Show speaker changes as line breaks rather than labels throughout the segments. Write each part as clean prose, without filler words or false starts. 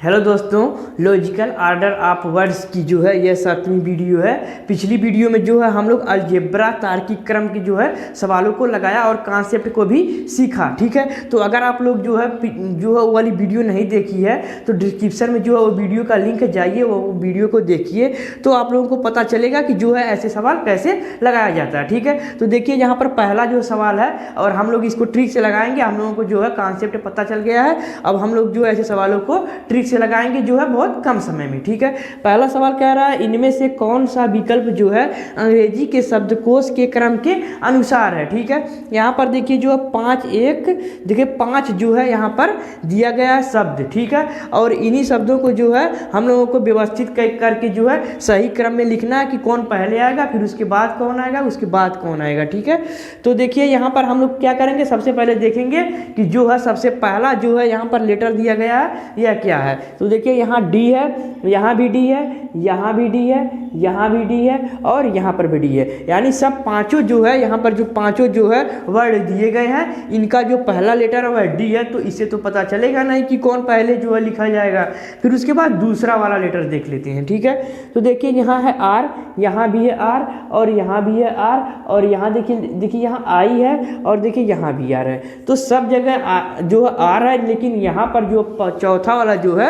Hello दोस्तों, logical order of words की जो है यह 7वीं वीडियो है। पिछली वीडियो में जो है हम लोग अलजेब्रा तार्किक क्रम की जो है सवालों को लगाया और कॉन्सेप्ट को भी सीखा। ठीक है, तो अगर आप लोग जो है वो वाली वीडियो नहीं देखी है तो डिस्क्रिप्शन में जो है वो वीडियो का लिंक है, जाइए वो वीडियो को देखिए तो आप लोगों को पता चलेगा कि जो है ऐसे सवाल कैसे लगाया जाता है। ठीक है, तो देखिए यहाँ पर पहला जो सवाल है और हम लोग इसको ट्रिक से लगाएंगे। हम लोगों को जो है कॉन्सेप्ट पता चल गया है, अब हम लोग जो ऐसे सवालों को ट्रिक से लगाएंगे जो है बहुत कम समय में। ठीक है, पहला सवाल कह रहा है इनमें से कौन सा विकल्प जो है अंग्रेजी के शब्दकोश के क्रम के अनुसार है। ठीक है, यहाँ पर देखिए जो देखिए 5 जो है यहाँ पर दिया गया है शब्द। ठीक है, और इन्हीं शब्दों को जो है हम लोगों को व्यवस्थित करके जो है सही क्रम में लिखना है कि कौन पहले आएगा, फिर उसके बाद कौन आएगा, उसके बाद कौन आएगा। ठीक है, तो देखिए यहाँ पर हम लोग क्या करेंगे, सबसे पहले देखेंगे कि जो है सबसे पहला जो है यहाँ पर लेटर दिया गया है यह क्या है। तो देखिए यहाँ डी है, यहाँ भी डी है, यहाँ भी डी है, यहाँ भी डी है और यहाँ पर भी डी है। यानी सब पांचों जो है यहाँ पर जो पांचों जो है वर्ड दिए गए हैं, इनका जो पहला लेटर है वह डी है। तो इससे तो पता चलेगा नहीं कि कौन पहले जो है लिखा जाएगा। फिर उसके बाद दूसरा वाला लेटर देख लेते हैं। ठीक है, तो देखिए यहाँ है आर, यहाँ भी है आर और यहाँ भी है आर और यहाँ देखिए यहाँ आई है और देखिए यहाँ भी आर है। तो सब जगह जो आर है, लेकिन यहाँ पर जो चौथा वाला जो है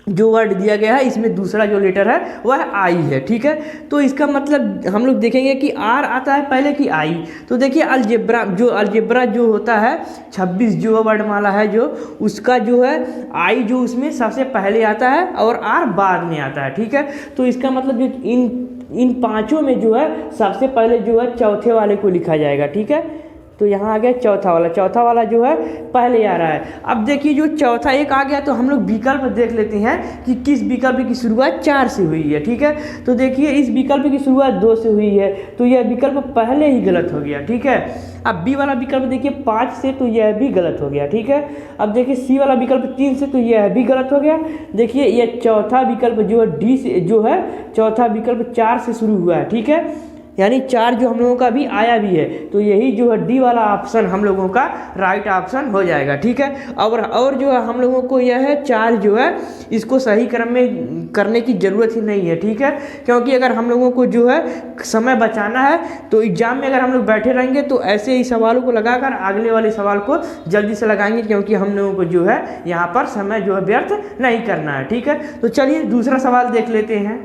जो वर्ड दिया गया है इसमें दूसरा जो लेटर है वह आई है। ठीक है, तो इसका मतलब हम लोग देखेंगे कि आर आता है पहले कि आई। तो देखिए अलजेब्रा जो होता है 26 जो वर्डमाला है जो उसका जो है आई जो उसमें सबसे पहले आता है और आर बाद में आता है। ठीक है, तो इसका मतलब जो इन पांचों में जो है सबसे पहले जो है चौथे वाले को लिखा जाएगा। ठीक है, तो यहाँ आ गया चौथा वाला जो है पहले आ रहा है। अब देखिए जो चौथा एक आ गया तो हम लोग विकल्प देख लेते हैं कि किस विकल्प की शुरुआत 4 से हुई है। ठीक है, तो देखिए इस विकल्प की शुरुआत 2 से हुई है तो यह विकल्प पहले ही गलत हो गया। ठीक है, अब बी वाला विकल्प देखिए 5 से तो यह भी गलत हो गया। ठीक है, अब देखिए सी वाला विकल्प 3 से तो यह भी गलत हो गया। देखिए यह चौथा विकल्प जो है डी से जो है चौथा विकल्प 4 से शुरू हुआ है। ठीक है, यानी 4 जो हम लोगों का भी आया भी है तो यही जो है डी वाला ऑप्शन हम लोगों का राइट ऑप्शन हो जाएगा। ठीक है, और जो है हम लोगों को यह है 4 जो है इसको सही क्रम में करने की ज़रूरत ही नहीं है। ठीक है, क्योंकि अगर हम लोगों को जो है समय बचाना है तो एग्जाम में अगर हम लोग बैठे रहेंगे तो ऐसे ही सवालों को लगाकर अगले वाले सवाल को जल्दी से लगाएंगे, क्योंकि हम लोगों को जो है यहाँ पर समय जो है व्यर्थ नहीं करना है। ठीक है, तो चलिए दूसरा सवाल देख लेते हैं।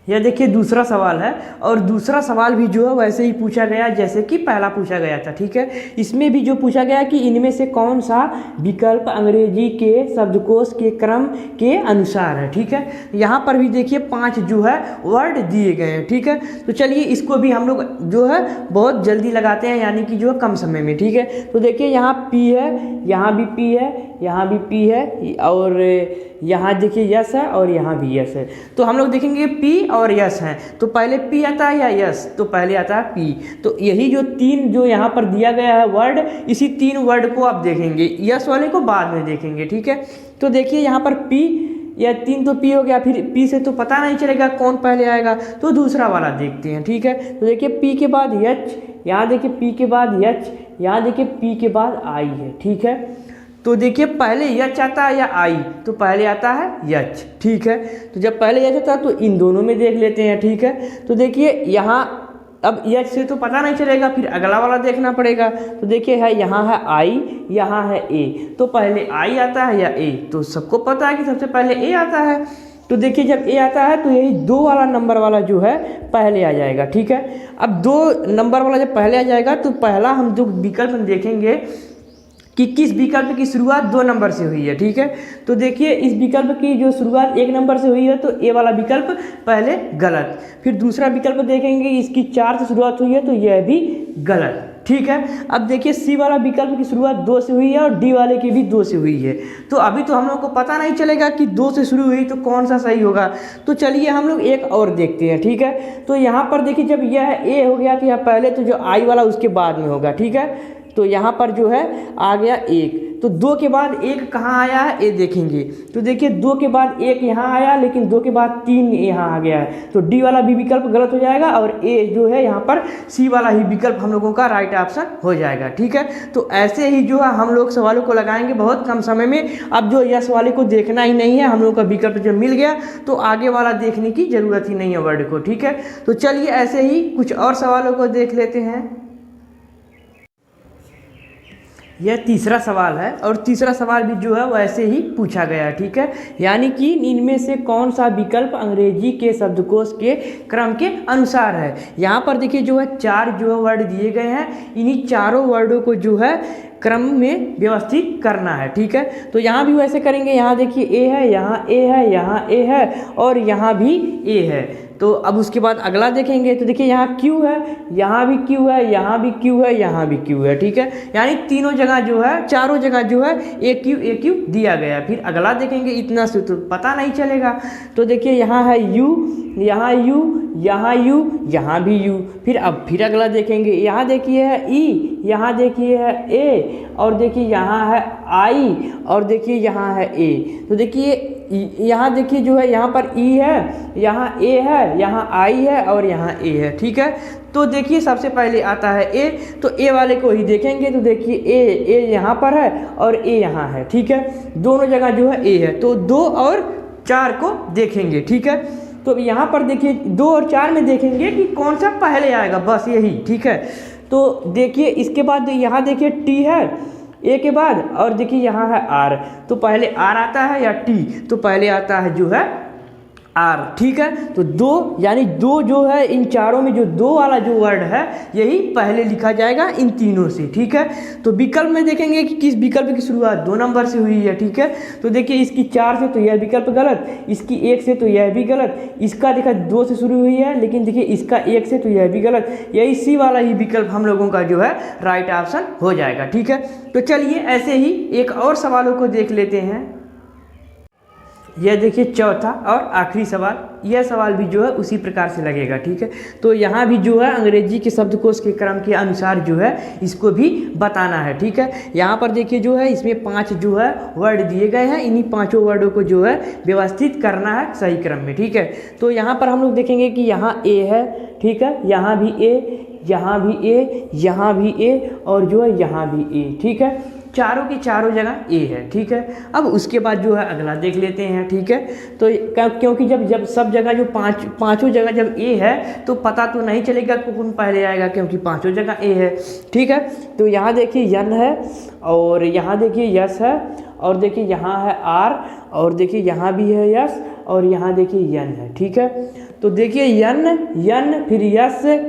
यह देखिए दूसरा सवाल है और दूसरा सवाल भी जो है वैसे ही पूछा गया जैसे कि पहला पूछा गया था। ठीक है, इसमें भी जो पूछा गया कि इनमें से कौन सा विकल्प अंग्रेजी के शब्दकोश के क्रम के अनुसार है। ठीक है, यहाँ पर भी देखिए 5 जो है वर्ड दिए गए हैं। ठीक है, तो चलिए इसको भी हम लोग जो है बहुत जल्दी लगाते हैं, यानी कि जो है कम समय में। ठीक है, तो देखिए यहाँ पी है, यहाँ भी पी है, यहाँ भी पी है और यहाँ देखिए यस है और यहाँ भी यस है। तो हम लोग देखेंगे पी और यस है तो पहले पी आता है या यस, तो पहले आता है पी। तो यही जो 3 जो यहाँ पर दिया गया है वर्ड, इसी 3 वर्ड को आप देखेंगे, यस वाले को बाद में देखेंगे। ठीक है, तो देखिए यहाँ पर पी, यह 3 तो पी हो गया, फिर पी से तो पता नहीं चलेगा कौन पहले आएगा तो दूसरा वाला देखते हैं। ठीक है, तो देखिए पी के बाद यच, यहाँ देखिए पी के बाद यच, यहाँ देखिए पी के बाद आई है। ठीक है, तो देखिए पहले यच आता है या आई, तो पहले आता है यच। ठीक है, तो जब पहले यच आता है तो इन दोनों में देख लेते हैं। ठीक है, तो देखिए यहाँ अब यच से तो पता नहीं चलेगा, फिर अगला वाला देखना पड़ेगा। तो देखिए है यहाँ है आई, यहाँ है ए, तो पहले आई आता है या ए, तो सबको पता है कि सबसे पहले ए आता है। तो देखिए जब ए आता है तो यही 2 वाला नंबर वाला जो है पहले आ जाएगा। ठीक है, अब 2 नंबर वाला जब पहले आ जाएगा तो पहला हम जो विकल्प देखेंगे कि किस विकल्प की शुरुआत 2 नंबर से हुई है। ठीक है, तो देखिए इस विकल्प की जो शुरुआत 1 नंबर से हुई है तो ए वाला विकल्प पहले गलत। फिर दूसरा विकल्प देखेंगे इसकी 4 से शुरुआत हुई है तो यह भी गलत। ठीक है, अब देखिए सी वाला विकल्प की शुरुआत 2 से हुई है और डी वाले की भी 2 से हुई है। तो अभी तो हम लोग को पता नहीं चलेगा कि 2 से शुरू हुई तो कौन सा सही होगा। तो चलिए हम लोग एक और देखते हैं। ठीक है, तो यहाँ पर देखिए जब यह ए हो गया तो यह पहले तो जो आई वाला उसके बाद में होगा। ठीक है, तो यहाँ पर जो है आ गया 1, तो 2 के बाद 1 कहाँ आया है ए देखेंगे, तो देखिए 2 के बाद 1 यहाँ आया, लेकिन 2 के बाद 3 यहाँ आ गया है, तो डी वाला भी विकल्प गलत हो जाएगा और ए जो है यहाँ पर सी वाला ही विकल्प हम लोगों का राइट ऑप्शन हो जाएगा। ठीक है, तो ऐसे ही जो है हम लोग सवालों को लगाएंगे बहुत कम समय में। अब जो यस वाले को देखना ही नहीं है, हम लोग का विकल्प जो मिल गया तो आगे वाला देखने की जरूरत ही नहीं है वर्ड को। ठीक है, तो चलिए ऐसे ही कुछ और सवालों को देख लेते हैं। यह तीसरा सवाल है और तीसरा सवाल भी जो है वैसे ही पूछा गया। ठीक है, यानी कि इनमें से कौन सा विकल्प अंग्रेजी के शब्दकोश के क्रम के अनुसार है। यहाँ पर देखिए जो है 4 जो है वर्ड दिए गए हैं, इन्हीं चारों वर्डों को जो है क्रम में व्यवस्थित करना है। ठीक है, तो यहाँ भी वैसे करेंगे। यहाँ देखिए ए है, यहाँ ए है, यहाँ ए है और यहाँ भी ए है। तो अब उसके बाद अगला देखेंगे तो देखिए यहाँ क्यू है, यहाँ भी क्यू है, यहाँ भी क्यू है, यहाँ भी क्यू है। ठीक है, यानी तीनों जगह जो है, चारों जगह जो है ए क्यू दिया गया। फिर अगला देखेंगे, इतना से तो पता नहीं चलेगा। तो देखिए यहाँ है यू, यहाँ यू, यहाँ यू, यहाँ भी यू। फिर अगला देखेंगे, यहाँ देखिए है ई, यहाँ देखिए है ए और देखिए यहाँ है आई और देखिए यहाँ है ए। तो देखिए यहाँ देखिए जो है यहाँ पर ई है, यहाँ ए है, यहाँ आई है और यहाँ ए है। ठीक है, तो देखिए सबसे पहले आता है ए, तो ए वाले को ही देखेंगे। तो देखिए ए यहाँ पर है और ए यहाँ है। ठीक है, दोनों जगह जो है ए है, तो 2 और 4 को देखेंगे। ठीक है, तो यहाँ पर देखिए 2 और 4 में देखेंगे कि कौन सा पहले आएगा, बस यही। ठीक है, तो देखिए इसके बाद यहाँ देखिए टी है ए के बाद और देखिए यहाँ है आर, तो पहले आर आता है या टी, तो पहले आता है जो है आर। ठीक है, तो 2 यानी 2 जो है इन चारों में जो 2 वाला जो वर्ड है यही पहले लिखा जाएगा इन तीनों से। ठीक है, तो विकल्प में देखेंगे कि किस विकल्प की शुरुआत 2 नंबर से हुई है। ठीक है, तो देखिए इसकी 4 से तो यह विकल्प गलत, इसकी 1 से तो यह भी गलत, इसका देखा 2 से शुरू हुई है लेकिन देखिए इसका 1 से तो यह भी गलत, यही सी वाला ही विकल्प हम लोगों का जो है राइट ऑप्शन हो जाएगा। ठीक है, तो चलिए ऐसे ही एक और सवालों को देख लेते हैं। यह देखिए चौथा और आखिरी सवाल, यह सवाल भी जो है उसी प्रकार से लगेगा। ठीक है, तो यहाँ भी जो है अंग्रेजी के शब्दकोश के क्रम के अनुसार जो है इसको भी बताना है। ठीक है, यहाँ पर देखिए जो है इसमें 5 जो है वर्ड दिए गए हैं, इन्हीं 5 वर्डों को जो है व्यवस्थित करना है सही क्रम में। ठीक है, तो यहाँ पर हम लोग देखेंगे कि यहाँ ए है। ठीक है, यहाँ भी ए, यहाँ भी ए, यहाँ भी ए और जो है यहाँ भी ए। ठीक है, चारों की चारों जगह ए है। ठीक है, अब उसके बाद जो है अगला देख लेते हैं। ठीक है, तो क्योंकि जब सब जगह जो पांचों जगह जब ए है तो पता तो नहीं चलेगा कौन पहले आएगा, क्योंकि पांचों जगह ए है। ठीक है, तो यहाँ देखिए यन है और यहाँ देखिए यस है और देखिए यहाँ है आर और देखिए यहाँ भी है यस और यहाँ देखिए यन है। ठीक है, तो देखिए यन फिर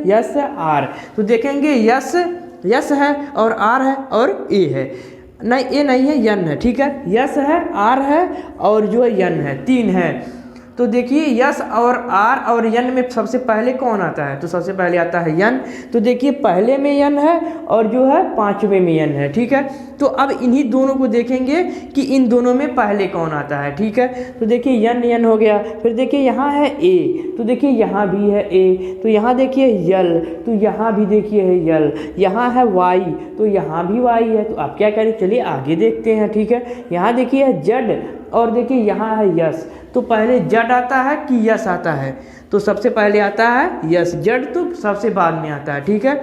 यस आर, तो देखेंगे यस है और आर है और ए है, नहीं ए नहीं है यन है। ठीक है, यस है, आर है और जो है यन है, 3 है। तो देखिए यस और आर और यन में सबसे पहले कौन आता है, तो सबसे पहले आता है यन। तो देखिए पहले में यन है और जो है 5वें में यन है। ठीक है, तो अब इन्हीं दोनों को देखेंगे कि इन दोनों में पहले कौन आता है। ठीक है, तो देखिए यन हो गया, फिर देखिए यहाँ है ए, तो देखिए यहाँ भी है ए, तो यहाँ देखिए यल, तो यहाँ भी देखिए है यल, यहाँ है वाई, तो यहाँ भी वाई है। तो आप क्या करें, चलिए आगे देखते हैं। ठीक है, यहाँ देखिए है जड और देखिए यहाँ है यस, तो पहले जड आता है कि यस आता है, तो सबसे पहले आता है यस, जड तो सबसे बाद में आता है। ठीक है,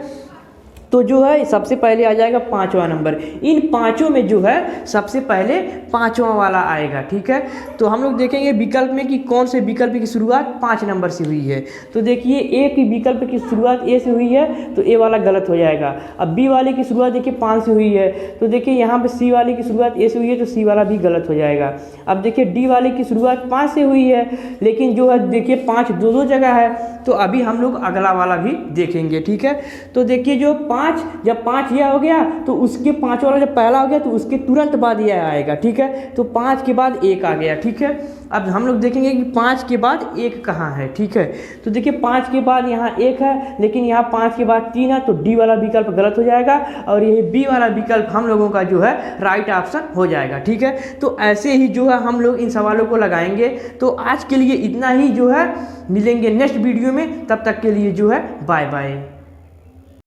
तो जो है सबसे पहले आ जाएगा 5वां नंबर। इन 5 में जो है सबसे पहले 5वां वाला आएगा। ठीक है, तो हम लोग देखेंगे विकल्प में कि कौन से विकल्प की शुरुआत 5 नंबर से हुई है। तो देखिए ए की विकल्प की शुरुआत ए से हुई है तो ए वाला गलत हो जाएगा। अब बी वाले की शुरुआत देखिए 5 से हुई है, तो देखिए यहाँ पे सी वाले की शुरुआत ए से हुई है तो सी वाला भी गलत हो जाएगा। अब देखिए डी वाले की शुरुआत 5 से हुई है, लेकिन जो है देखिए 5 दो जगह है, तो अभी हम लोग अगला वाला भी देखेंगे। ठीक है, तो देखिए जो 5 जब 5 यह हो गया तो उसके 5 वाला जब पहला हो गया तो उसके तुरंत बाद यह आएगा। ठीक है, तो 5 के बाद 1 आ गया। ठीक है, अब हम लोग देखेंगे कि 5 के बाद 1 कहाँ है। ठीक है, तो देखिए 5 के बाद यहाँ 1 है, लेकिन यहाँ 5 के बाद 3 है, तो डी वाला विकल्प गलत हो जाएगा और यही बी वाला विकल्प हम लोगों का जो है राइट ऑप्शन हो जाएगा। ठीक है, तो ऐसे ही जो है हम लोग इन सवालों को लगाएंगे। तो आज के लिए इतना ही, जो है मिलेंगे नेक्स्ट वीडियो में, तब तक के लिए जो है बाय बाय।